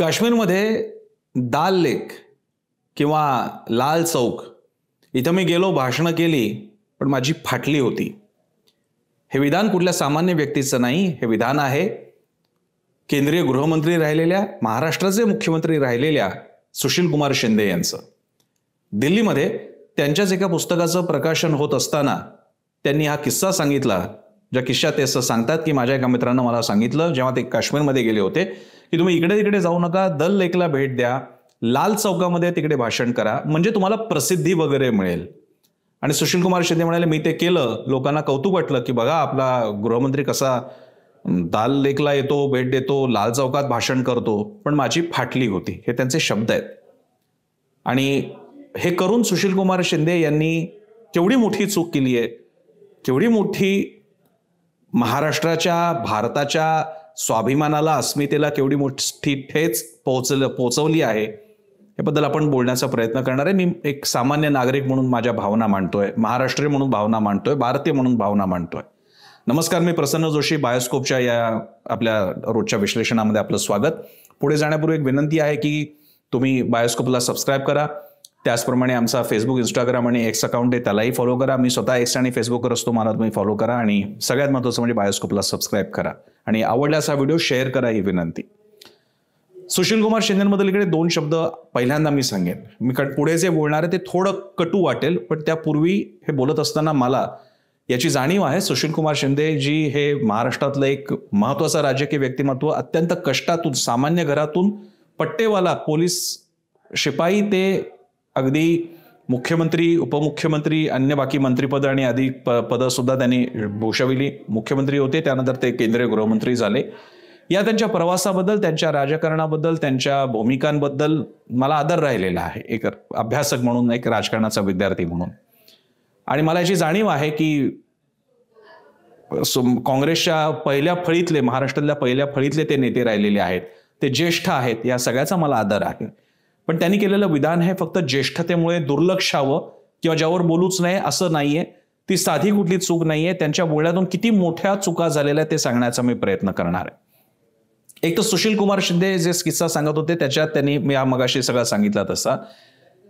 काश्मीरमध्ये दाल लेक किंवा लाल चौक इथं मी गेलो, भाषणं केली, पण माझी फाटली होती. हे विधान कुठल्या सामान्य व्यक्तीचं नाही. हे विधान आहे केंद्रीय गृहमंत्री राहिलेल्या, महाराष्ट्राचे मुख्यमंत्री राहिलेल्या सुशील कुमार शिंदे यांचं. दिल्लीमध्ये त्यांच्याच एका पुस्तकाचं प्रकाशन होत असताना त्यांनी हा किस्सा सांगितला. ज्या किस्सात ते असं सांगतात की माझ्या एका मित्रानं मला सांगितलं, जेव्हा ते काश्मीरमध्ये गेले होते, की तुम्ही इकडे तिकडे जाऊ नका, दल लेकला भेट द्या, लाल चौकामध्ये तिकडे भाषण करा, म्हणजे तुम्हाला प्रसिद्धी वगैरे मिळेल. आणि सुशील कुमार शिंदे म्हणाले, मी ते केलं, लोकांना कौतुक वाटलं की बघा आपला गृहमंत्री कसा दाल लेकला येतो, भेट देतो, लाल चौकात भाषण करतो, पण माझी फाटली होती. हे त्यांचे शब्द आहेत. आणि हे करून सुशील कुमार शिंदे यांनी केवढी मोठी चूक केली आहे, केवढी मोठी महाराष्ट्राच्या, भारताच्या स्वाभिमानाला, अस्मितेला केवढी मोठी ठेच पोहोचवली आहे, याबद्दल आपण बोलण्याचा प्रयत्न करणार आहे. मी एक सामान्य नागरिक म्हणून माझ्या भावना मांडतोय, महाराष्ट्रीय म्हणून भावना मांडतोय, भारतीय म्हणून भावना मांडतोय. नमस्कार, मी प्रसन्न जोशी. बायोस्कोपच्या या आपल्या रोजच्या विश्लेषणामध्ये आपलं स्वागत. पुढे जाण्यापूर्वी एक विनंती आहे की तुम्ही बायोस्कोपला सबस्क्राईब करा. त्याचप्रमाणे आमचा फेसबुक, इंस्टाग्राम आणि एक्स अकाउंट आहे, त्यालाही फॉलो करा. मी स्वतः एक्स आणि फेसबुकवर असतो, मला तुम्ही फॉलो करा. आणि सगळ्यात महत्त्वाचं म्हणजे बायोस्कोपला सबस्क्राईब करा आणि आवडल्यास हा व्हिडिओ शेअर करा, ही विनंती. सुशील कुमार शिंदेबद्दल इकडे दोन शब्द पहिल्यांदा मी सांगेन. मी पुढे जे बोलणार आहे ते थोडं कटू वाटेल, पण त्यापूर्वी हे बोलत असताना मला याची जाणीव आहे, सुशील कुमार शिंदे जी हे महाराष्ट्रातलं एक महत्त्वाचं राजकीय व्यक्तिमत्व, अत्यंत कष्टातून, सामान्य घरातून, पट्टेवाला, पोलीस शिपाई ते अगदी मुख्यमंत्री, उपमुख्यमंत्री, अन्य बाकी मंत्रिपद आणि अधिक पदं सुद्धा त्यांनी भूषविली. मुख्यमंत्री होते, त्यानंतर ते केंद्रीय गृहमंत्री झाले. या त्यांच्या प्रवासाबद्दल, त्यांच्या राजकारणाबद्दल, त्यांच्या भूमिकांबद्दल मला आदर राहिलेला आहे, एक अभ्यासक म्हणून, एक राजकारणाचा विद्यार्थी म्हणून. आणि मला याची जाणीव आहे की काँग्रेसच्या पहिल्या फळीतले, महाराष्ट्रातल्या पहिल्या फळीतले ते नेते राहिलेले आहेत, ते ज्येष्ठ आहेत, या सगळ्याचा मला आदर आहे. पण त्यांनी केलेलं विधान हे फक्त ज्येष्ठतेमुळे दुर्लक्षावं किंवा ज्यावर बोलूच नाही असं नाहीये. ती साधी कुठली चूक नाहीये. त्यांच्या बोलण्यातून किती मोठ्या चुका झालेल्या ते सांगण्याचा मी प्रयत्न करणार आहे. एक तर सुशील कुमार शिंदे जे किस्सा सांगत होते त्याच्यात त्यांनी, मी मगाशी सगळं सांगितलं तसा,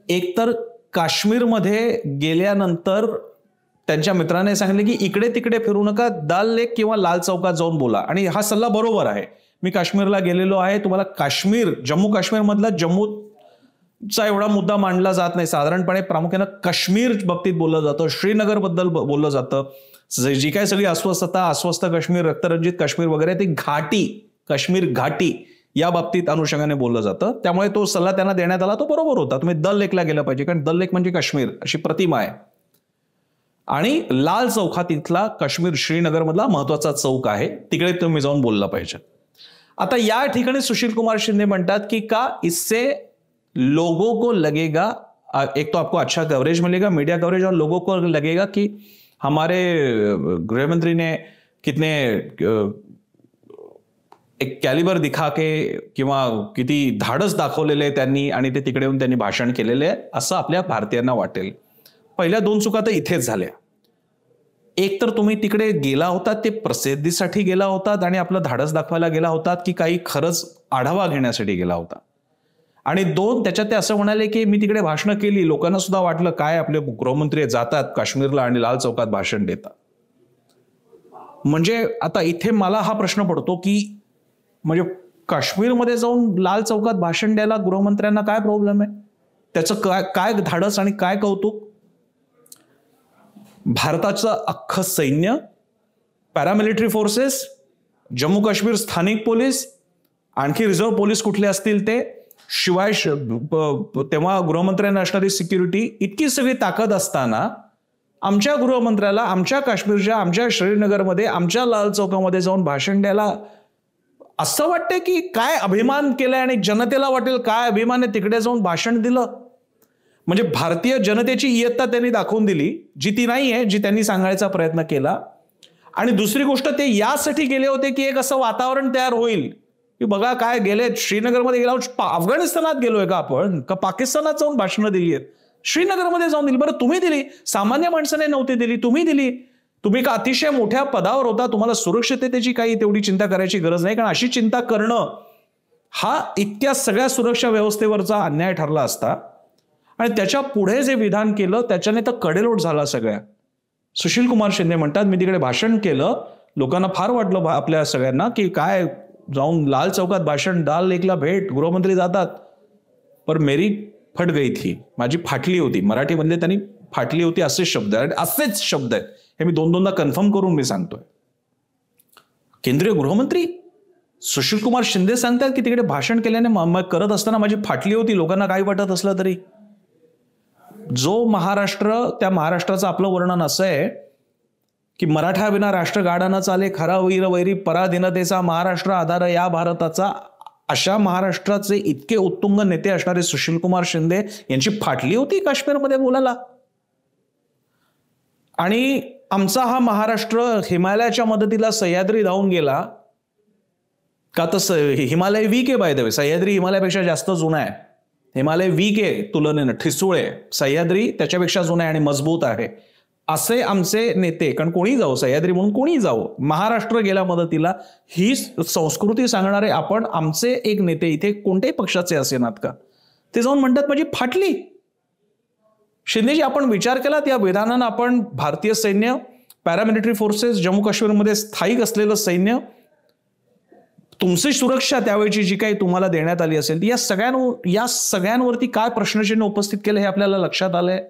एकतर काश्मीरमध्ये गेल्यानंतर त्यांच्या मित्राने सांगितले की इकडे तिकडे फिरू नका, दाल लेक किंवा लाल चौकात जाऊन बोला. आणि हा सल्ला बरोबर आहे. मी काश्मीरला गेलेलो आहे. तुम्हाला काश्मीर, जम्मू काश्मीर मधला, जम्मूचा एवढा मुद्दा मांडला जात नाही. साधारणपणे प्रामुख्यानं काश्मीर बाबतीत बोललं जातं, श्रीनगर बद्दल बोललं जातं. जी काय सगळी अस्वस्थता, अस्वस्थ काश्मीर, रक्तरंजित काश्मीर वगैरे, ती घाटी, काश्मीर घाटी, या बाबतीत अनुषंगाने बोललं जातं. त्यामुळे तो सल्ला त्यांना देण्यात आला, तो बरोबर होता. तुम्ही दल लेकला गेलं पाहिजे, कारण दल लेक म्हणजे काश्मीर अशी प्रतिमा आहे. आणि लाल चौक हा तिथला काश्मीर, श्रीनगर मधला महत्वाचा चौक आहे, तिकडे तुम्ही जाऊन बोलला पाहिजे. आता या ठिकाणी सुशील कुमार शिंदे म्हणतात की का इससे लोगों को लगेगा, एक तो आपको अच्छा कवरेज मिलेगा, मीडिया कवरेज, और लोगों को लगेगा कि हमारे गृहमंत्री ने कितने एक कॅलिबर दिखा के किंवा किती धाडस दाखवलेले त्यांनी आणि ते तिकडे येऊन त्यांनी भाषण केलेले आहे असं आपल्या भारतीयांना वाटेल. पहिल्या दोन चुका तर इथेच झाल्या. एक तर तुम्ही तिकडे गेला होतात ते प्रसिद्धीसाठी गेला होतात आणि आपलं धाडस दाखवायला गेला होतात की काही खरंच आढावा घेण्यासाठी गेला होता. आणि दोन, त्याच्यात ते असं म्हणाले की मी तिकडे भाषणं केली, लोकांना सुद्धा वाटलं काय आपले गृहमंत्री जातात काश्मीरला आणि लाल चौकात भाषण देतात. म्हणजे आता इथे मला हा प्रश्न पडतो की म्हणजे काश्मीरमध्ये जाऊन लाल चौकात भाषण द्यायला गृहमंत्र्यांना काय प्रॉब्लेम आहे? त्याचं काय धाडस आणि काय कौतुक? भारताचं अख्खं सैन्य, पॅरामिलिटरी फोर्सेस, जम्मू काश्मीर स्थानिक पोलीस, आणखी रिझर्व्ह पोलीस कुठले असतील ते, शिवाय तेव्हा गृहमंत्र्यांना असणारी सिक्युरिटी, इतकी सगळी ताकद असताना आमच्या गृहमंत्र्याला आमच्या काश्मीरच्या, आमच्या श्रीनगरमध्ये, आमच्या लाल चौकामध्ये जाऊन भाषण द्यायला असं वाटतंय की काय अभिमान केलाय आणि जनतेला वाटेल काय अभिमान आहे तिकडे जाऊन भाषण दिलं. म्हणजे भारतीय जनतेची इयत्ता त्यांनी दाखवून दिली, जी ती नाही आहे, जी त्यांनी सांगायचा प्रयत्न केला. आणि दुसरी गोष्ट, ते यासाठी गेले होते की एक असं वातावरण तयार होईल की बघा काय गेले, श्रीनगरमध्ये गेला, अफगाणिस्तानात गेलोय का आपण, का पाकिस्तानात जाऊन भाषणं दिली आहेत, श्रीनगरमध्ये जाऊन दिली. बरं तुम्ही दिली, सामान्य माणसाने नव्हती दिली, तुम्ही दिली. तुम्ही का अतिशय मोठ्या पदावर होता, तुम्हाला सुरक्षिततेची काही तेवढी चिंता करायची गरज नाही. कारण अशी चिंता करणं हा इतक्या सगळ्या सुरक्षा व्यवस्थेवरचा अन्याय ठरला असता आणि त्याच्या पुढे जे विधान केलं त्याच्याने तर कडेलोट झाला सगळ्या. सुशील कुमार शिंदे म्हणतात, मी तिकडे भाषण केलं, लोकांना फार वाटलं आपल्या सगळ्यांना की काय जाऊन लाल चौकात भाषण, दाल लेकला भेट, गृहमंत्री जातात, पर मेरी फट गई थी, माझी फाटली होती. मराठीमधले त्यांनी फाटली होती असे शब्द आहेत, असेच शब्द आहेत. हे मी दोनदा कन्फर्म करून मी सांगतोय. केंद्रीय गृहमंत्री सुशील कुमार शिंदे सांगतात की तिकडे भाषण केल्याने करत असताना माझी फाटली होती, लोकांना काही वाटत असलं तरी. जो महाराष्ट्र, त्या महाराष्ट्राचं आपलं वर्णन असं आहे की मराठा विना राष्ट्र गाडा न चाले, खरा वीर वैरी पराधीनतेचा महाराष्ट्र आधार या भारताचा, अशा महाराष्ट्राचे इतके उत्तुंग नेते असणारे सुशील कुमार शिंदे यांची फाटली होती काश्मीरमध्ये बोलायला. आणि आमचा हा महाराष्ट्र हिमालयाच्या मदतीला सह्याद्री धावून गेला का? तर हिमालय वीक आहे बाय द वे, सह्याद्री हिमालयापेक्षा जास्त जुना आहे. हिमालय वीक आहे तुलनेनं, ठिसूळ आहे. सह्याद्री त्याच्यापेक्षा जुना आहे आणि मजबूत आहे. असे आमचे नेते, कारण कोणी जावं, सह्याद्री म्हणून कोणी जावं, महाराष्ट्र गेला मदतीला, ही संस्कृती सांगणारे आपण, आमचे एक नेते इथे कोणत्याही पक्षाचे असेनात का, ते जाऊन म्हणतात माझी फाटली. शिंदेजी, आपण विचार केला त्या विधानानं आपण भारतीय सैन्य, पॅरामिलिटरी फोर्सेस, जम्मू काश्मीरमध्ये स्थायिक असलेलं सैन्य, तुमची सुरक्षा त्यावेळची जी काही तुम्हाला देण्यात आली असेल, या सगळ्यांवरती काय प्रश्नचिन्ह उपस्थित केलं हे आपल्याला लक्षात आलंय.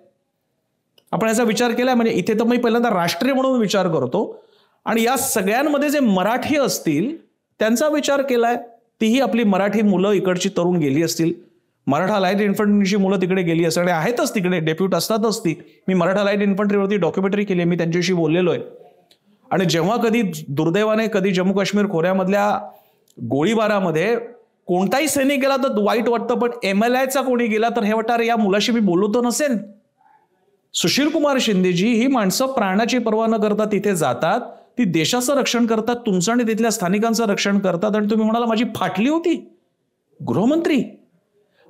आपण याचा विचार केलाय. म्हणजे इथे तर मी पहिल्यांदा राष्ट्रीय म्हणून विचार करतो आणि या सगळ्यांमध्ये जे मराठी असतील त्यांचा विचार केलाय. तीही आपली मराठी मुलं इकडची तरुण गेली असतील, मराठा लाईट इन्फंट्रीची मुलं तिकडे गेली असतील आणि आहेतच तिकडे, डेप्यूट असतातच ती. मी मराठा लाईट इन्फंट्रीवरती डॉक्युमेंटरी केली, मी त्यांच्याशी बोललेलो आहे. आणि जेव्हा कधी दुर्दैवाने कधी जम्मू काश्मीर खोऱ्यामधल्या गोळीबारामध्ये कोणताही सैनिक गेला तर वाईट वाटतं, पण MLIचा कोणी गेला तर हे वाटतं या मुलाशी मी बोललो तर नसेन. सुशील कुमार शिंदेजी ही माणसं प्राणाची पर्वा न करता तिथे जातात, ती देशाचं रक्षण करतात, तुमचं आणि तिथल्या स्थानिकांचं रक्षण करतात. आणि तुम्ही म्हणाला माझी फाटली होती गृहमंत्री.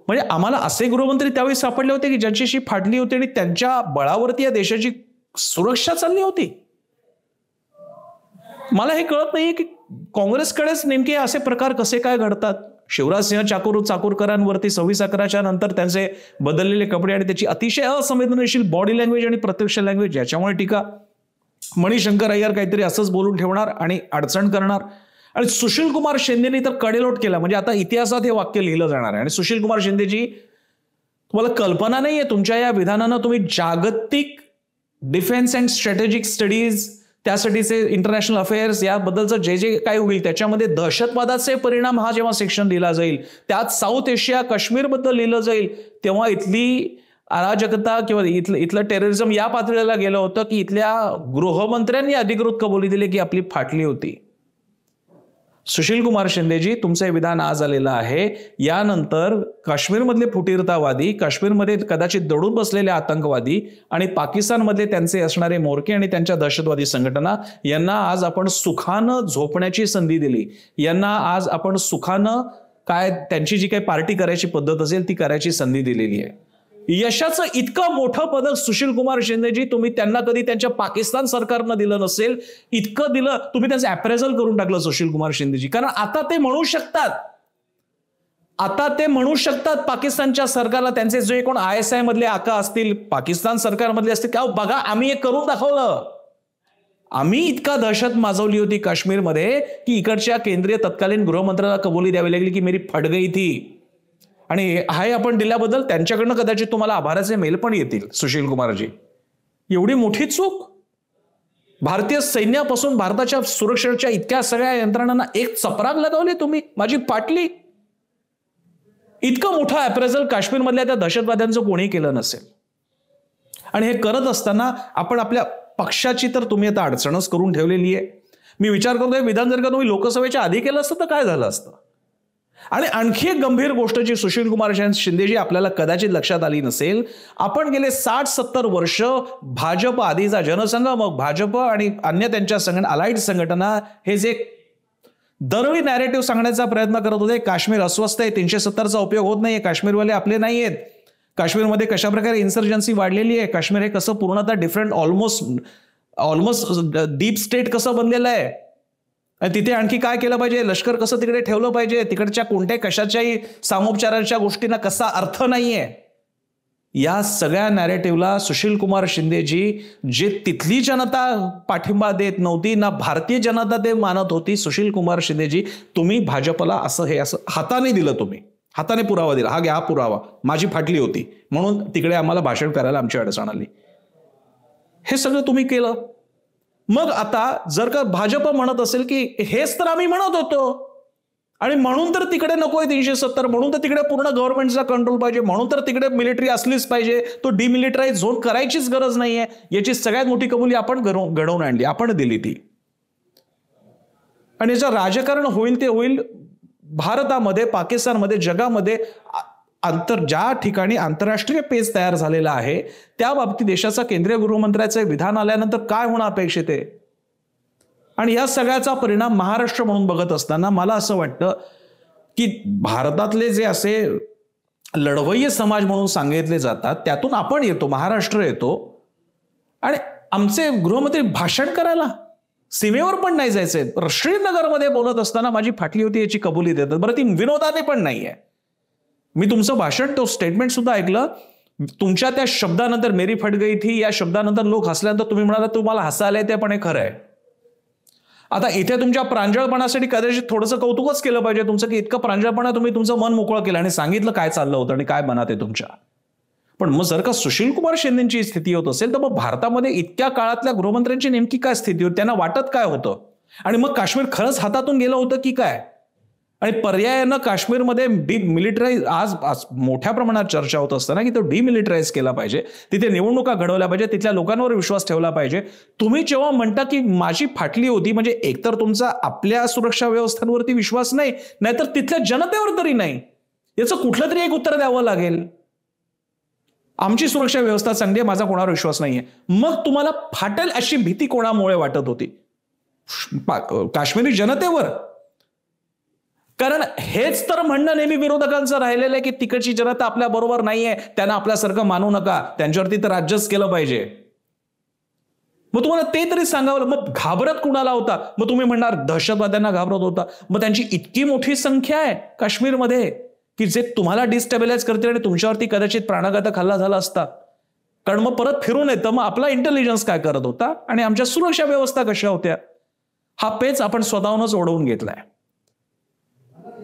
म्हणजे आम्हाला असे गृहमंत्री त्यावेळी सापडले होते की ज्यांच्याशी फाटली होती आणि त्यांच्या बळावरती या देशाची सुरक्षा चालली होती. मला हे कळत नाहीये की काँग्रेसकडेच नेमके असे प्रकार कसे काय घडतात. शिवराज सिंह चाकूरकरांवरती 26/11च्या नंतर त्यांचे बदललेले कपडे आणि त्याची अतिशय असंवेदनशील बॉडी लँग्वेज आणि प्रत्यक्ष लँग्वेज याच्यामुळे टीका. मणिशंकर अय्यर काहीतरी असंच बोलून ठेवणार आणि अडचण करणार. आणि सुशील कुमार शिंदेनी तर कडेलोट केला. म्हणजे आता इतिहासात हे वाक्य लिहिलं जाणार आहे. आणि सुशील कुमार शिंदेजी, तुम्हाला कल्पना नाहीये तुमच्या या विधानानं तुम्ही जागतिक डिफेन्स अँड स्ट्रॅटेजिक स्टडीज, त्यासाठीचे इंटरनॅशनल अफेअर्स, याबद्दलचं जे जे काही होईल त्याच्यामध्ये दहशतवादाचे परिणाम हा जेव्हा सेक्शन लिहिला जाईल, त्यात साऊथ एशिया काश्मीरबद्दल लिहिलं जाईल, तेव्हा इथली अराजकता किंवा इथलं टेररिझम या पातळीला गेलं होतं की इथल्या गृहमंत्र्यांनी अधिकृत कबुली दिली की आपली फाटली होती. सुशील कुमार शिंदेजी, तुमचं हे विधान आज आलेलं आहे. यानंतर काश्मीरमधले फुटीरतावादी, काश्मीरमध्ये कदाचित दडून बसलेले आतंकवादी आणि पाकिस्तानमधले त्यांचे असणारे मोरके आणि त्यांच्या दहशतवादी संघटना यांना आज आपण सुखानं झोपण्याची संधी दिली. यांना आज आपण सुखानं काय त्यांची जी काही पार्टी करायची पद्धत असेल ती करायची संधी दिलेली आहे. यशाचं इतकं मोठं पदक सुशील कुमार शिंदेजी, तुम्ही त्यांना कधी त्यांच्या पाकिस्तान सरकारनं दिलं नसेल, इतकं दिलं. तुम्ही त्यांचं अप्रेझल करून टाकलं सुशील कुमार शिंदेजी. कारण आता ते म्हणू शकतात पाकिस्तानच्या सरकारला, त्यांचे जे कोण ISI मधले आका असतील, पाकिस्तान सरकारमधले असतील, का बघा आम्ही हे करून दाखवलं. आम्ही इतका दहशत माजवली होती काश्मीरमध्ये की इकडच्या केंद्रीय तत्कालीन गृहमंत्र्याला कबुली द्यावी लागली की मेरी फट गई थी. आणि हे आपण दिल्याबद्दल त्यांच्याकडनं कदाचित तुम्हाला आभाराचे मेल पण येतील. सुशील कुमारजी, एवढी मोठी चूक. भारतीय सैन्यापासून भारताच्या सुरक्षेच्या इतक्या सगळ्या यंत्रणांना एक चपराक लगावली तुम्ही, माझी फाटली. इतकं मोठं अप्रेझल काश्मीरमधल्या त्या दहशतवाद्यांचं कोणी केलं नसेल. आणि हे करत असताना आपण आपल्या पक्षाची तर तुम्ही आता अडचणच करून ठेवलेली आहे. मी विचार करतोय विधान जर का तुम्ही लोकसभेच्या आधी केलं असतं तर काय झालं असतं. आणि आणखी एक गंभीर गोष्ट जी सुशील कुमार शिंदेजी आपल्याला कदाचित लक्षात आली नसेल, आपण गेले 60-70 वर्ष भाजप आधीचा जनसंघ, मग भाजप आणि अन्य त्यांच्या अलाइड संघटना हे जे दरवेळी नॅरेटिव्ह सांगण्याचा प्रयत्न करत होते, काश्मीर अस्वस्थ आहे, 370चा उपयोग होत नाहीये, काश्मीरवाले आपले नाही आहेत, काश्मीरमध्ये कशाप्रकारे इन्सर्जन्सी वाढलेली आहे, काश्मीर हे कसं पूर्णतः डिफरंट ऑलमोस्ट डीप स्टेट कसं बनलेलं आहे. आणि तिथे आणखी काय केलं पाहिजे, लष्कर कसं तिकडे ठेवलं पाहिजे, तिकडच्या कोणत्याही कशाच्याही सामोपचाराच्या गोष्टींना कसा अर्थ नाहीये, या सगळ्या नॅरेटिव्हला सुशील कुमार शिंदेजी, जे तिथली जनता पाठिंबा देत नव्हती ना भारतीय जनता ते मानत होती, सुशील कुमार शिंदेजी तुम्ही भाजपला असं हे असं हाताने दिलं, तुम्ही हाताने पुरावा दिला, हा घ्या पुरावा, माझी फाटली होती म्हणून तिकडे आम्हाला भाषण करायला आमची अडचण आली, हे सगळं तुम्ही केलं. मग आता जर का भाजप म्हणत असेल की हेच तर आम्ही म्हणत होतो आणि म्हणून तर तिकडे नकोय 370, म्हणून तर तिकडे पूर्ण गव्हर्नमेंटचा कंट्रोल पाहिजे, म्हणून तर तिकडे मिलिटरी असलीच पाहिजे, तो डिमिलिटराइज झोन करायचीच गरज नाहीये, याची सगळ्यात मोठी कबुली आपण घडवून आणली, आपण दिली ती. आणि याचं राजकारण होईल ते होईल भारतामध्ये, पाकिस्तानमध्ये, जगामध्ये ज्या ठिकाणी आंतरराष्ट्रीय पेच तयार झालेला आहे त्या बाबतीत देशाचा केंद्रीय गृहमंत्र्याचे विधान आल्यानंतर काय होणं अपेक्षित आहे. आणि या सगळ्याचा परिणाम महाराष्ट्र म्हणून बघत असताना मला असं वाटतं की भारतातले जे असे लढवय्ये समाज म्हणून सांगितले जातात त्यातून आपण येतो, महाराष्ट्र येतो, आणि आमचे गृहमंत्री भाषण करायला सीमेवर पण नाही जायचे, श्रीनगरमध्ये बोलत असताना माझी फाटली होती याची कबुली देतात. बरं, ती विनोदाने पण नाहीये. मी तुमचं भाषण, तो स्टेटमेंट सुद्धा ऐकलं, तुमच्या त्या शब्दानंतर मेरी फट गई थी या शब्दानंतर लोक हसल्यानंतर तुम्ही म्हणाला तुम्हाला हसायला येते, पण हे खरं आहे. आता इथे तुमच्या प्रांजळपणासाठी कदाचित थोडंसं कौतुकच केलं पाहिजे तुमचं, की इतकं प्रांजळपणा तुम्ही तुमचं मन मोकळं केलं आणि सांगितलं काय चाललं होतं आणि काय मनात आहे तुमच्या. पण मग जर का सुशील कुमार शिंदेची स्थिती होत असेल तर मग भारतामध्ये इतक्या काळातल्या गृहमंत्र्यांची नेमकी काय स्थिती होती, त्यांना वाटत काय होतं, आणि मग काश्मीर खरंच हातातून गेलं होतं की काय, आणि पर्यायानं काश्मीरमध्ये डिमिलिटराइज आज मोठ्या प्रमाणात चर्चा होत असताना की तो डिमिलिटराइज केला पाहिजे, तिथे निवडणुका घडवल्या पाहिजे, तिथल्या लोकांवर विश्वास ठेवला पाहिजे. तुम्ही जेव्हा म्हणता की माझी फाटली होती, म्हणजे एकतर तुमचा आपल्या सुरक्षा व्यवस्थांवरती विश्वास नाही, नाहीतर तिथल्या जनतेवर तरी नाही, याचं कुठलं तरी एक उत्तर द्यावं लागेल. आमची सुरक्षा व्यवस्था चांगली आहे, माझा कोणावर विश्वास नाहीये. मग तुम्हाला फाटेल अशी भीती कोणामुळे वाटत होती? काश्मीरी जनतेवर. कारण हेच तर म्हणणं नेहमी विरोधकांचं राहिलेलं आहे की तिकडची जनता आपल्या बरोबर नाहीये, त्यांना आपल्यासारखं मानू नका, त्यांच्यावरती तर राज्यच केलं पाहिजे. मग तुम्हाला ते तरी सांगावं. मग घाबरत कुणाला होता? मग तुम्ही म्हणणार दहशतवाद्यांना घाबरत होता. मग त्यांची इतकी मोठी संख्या आहे काश्मीरमध्ये की जे तुम्हाला डिस्टेबिलाइज करतील आणि तुमच्यावरती कदाचित प्राणघातक हल्ला झाला असता. कारण मग परत फिरून येतं मग आपला इंटेलिजन्स काय करत होता आणि आमच्या सुरक्षा व्यवस्था कशा होत्या, हा पेच आपण स्वतःहूनच ओढवून घेतलाय.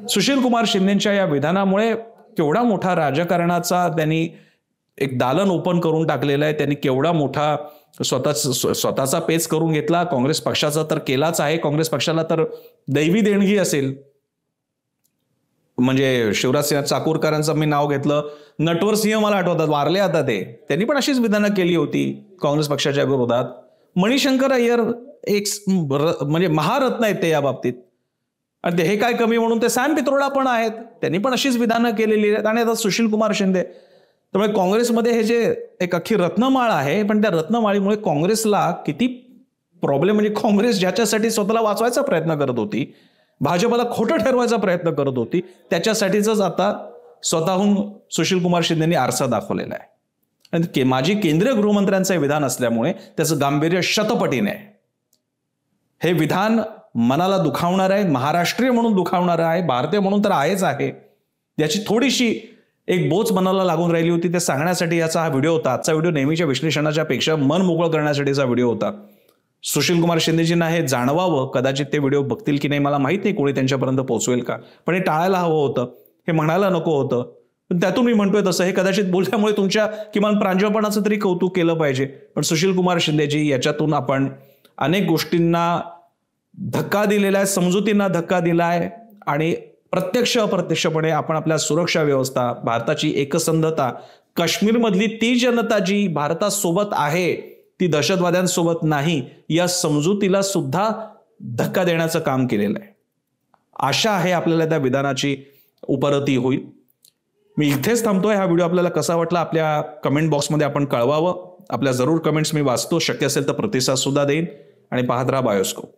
सुशील कुमार शिंदेच्या या विधानामुळे केवढा मोठा राजकारणाचा त्यांनी एक दालन ओपन करून टाकलेलं आहे. त्यांनी केवढा मोठा स्वतःचा पेच करून घेतला. काँग्रेस पक्षाचा तर केलाच आहे. काँग्रेस पक्षाला तर दैवी देणगी असेल. म्हणजे शिवराजसिंह चाकूरकरांचं मी नाव घेतलं, नटवर सिंह मला आठवतात, वारले आता ते, त्यांनी पण अशीच विधानं केली होती काँग्रेस पक्षाच्या विरोधात. मणिशंकर अय्यर एक म्हणजे महारत्न आहेत ते या बाबतीत. आणि हे काय कमी म्हणून ते सॅम पित्रोडा पण आहेत, त्यांनी पण अशीच विधानं केलेली आहेत. आणि आता सुशील कुमार शिंदे. त्यामुळे काँग्रेसमध्ये हे जे एक अख्खी रत्नमाळ आहे, पण त्या रत्नमाळीमुळे काँग्रेसला किती प्रॉब्लेम, म्हणजे काँग्रेस ज्याच्यासाठी स्वतःला वाचवायचा प्रयत्न करत होती, भाजपला खोटं ठरवायचा प्रयत्न करत होती, त्याच्यासाठीच आता स्वतःहून सुशील कुमार शिंदेनी आरसा दाखवलेला आहे. आणि माजी केंद्रीय गृहमंत्र्यांचे विधान असल्यामुळे त्याचं गांभीर्य शतपटीने आहे. हे विधान मनाला दुखावणार आहे, महाराष्ट्रीय म्हणून दुखावणार आहे, भारतीय म्हणून तर आहेच आहे. याची थोडीशी एक बोच मनाला लागून राहिली होती, ते सांगण्यासाठी याचा हा व्हिडिओ होता. आजचा व्हिडिओ नेहमीच्या विश्लेषणाच्या पेक्षा मन मोकळं करण्यासाठीचा व्हिडिओ होता. सुशील कुमार शिंदेजींना हे जाणवावं, कदाचित ते व्हिडिओ बघतील की नाही मला माहित नाही, कोणी त्यांच्यापर्यंत पोहोचवेल का, पण हे टाळायला हवं होतं, हे म्हणायला नको होतं. पण त्यातून मी म्हणतोय तसं हे कदाचित बोलल्यामुळे तुमच्या किमान प्रांजळपणाचं तरी कौतुक केलं पाहिजे. पण सुशील कुमार शिंदेजी याच्यातून आपण अनेक गोष्टींना धक्का दिलेला आहे, समजुतींना धक्का दिलाय, आणि प्रत्यक्ष अप्रत्यक्षपणे आपण आपल्या सुरक्षा व्यवस्था, भारताची एकसंधता, काश्मीरमधली ती जनता जी भारतासोबत आहे ती दहशतवाद्यांसोबत नाही, या समजुतीला सुद्धा धक्का देण्याचं काम केलेलं आहे. आशा आहे आपल्याला त्या विधानाची उपरती होईल. मी इथेच थांबतोय. हा व्हिडिओ आपल्याला कसा वाटला आपल्या कमेंट बॉक्समध्ये आपण कळवावं. आपल्या जरूर कमेंट्स मी वाचतो, शक्य असेल तर प्रतिसाद सुद्धा देईन. आणि पाहत राहा बायोस्कोप.